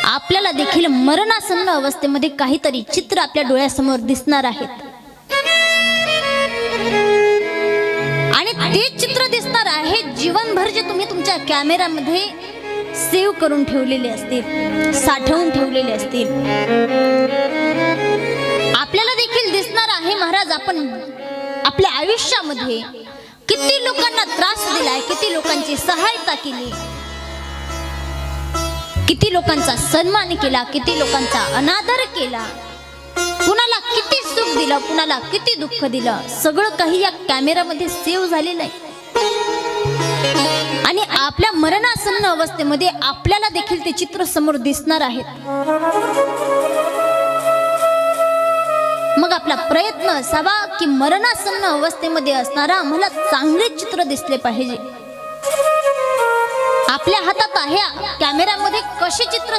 आपल्याला देखील मरणासन्न अवस्थेमध्ये काहीतरी चित्र आपल्या डोळ्यासमोर दिसणार आहेत आणि ते चित्र दिसणार आहे जीवनभर जे तुम्ही तुमच्या कॅमेरामध्ये सेव्ह करून ठेवलेले असतील, साठवून ठेवलेले असतील. आपल्याला देखील दिसणार आहे महाराज आपण आपल्या आयुष्यामध्ये किती लोकांना त्रास दिलाय, किती लोकांची सहायता केली, किती लोकांचा सन्मान केला, किती लोकांचा अनादर केला, कुणाला किती सुख दिलं, कुणाला किती दुःख दिलं, सगळं काही या कॅमेरामध्ये सेव्ह झालेलं आहे. आणि आपल्या मरणासन्न अवस्थेमध्ये आपल्याला देखील ते चित्र समोर दिसणार आहेत. मग आपला प्रयत्न असावा की मरणासन्न अवस्थेमध्ये असणारा आम्हाला चांगले चित्र दिसले पाहिजे. आपल्या हातात आहे कॅमेरामध्ये कसे चित्र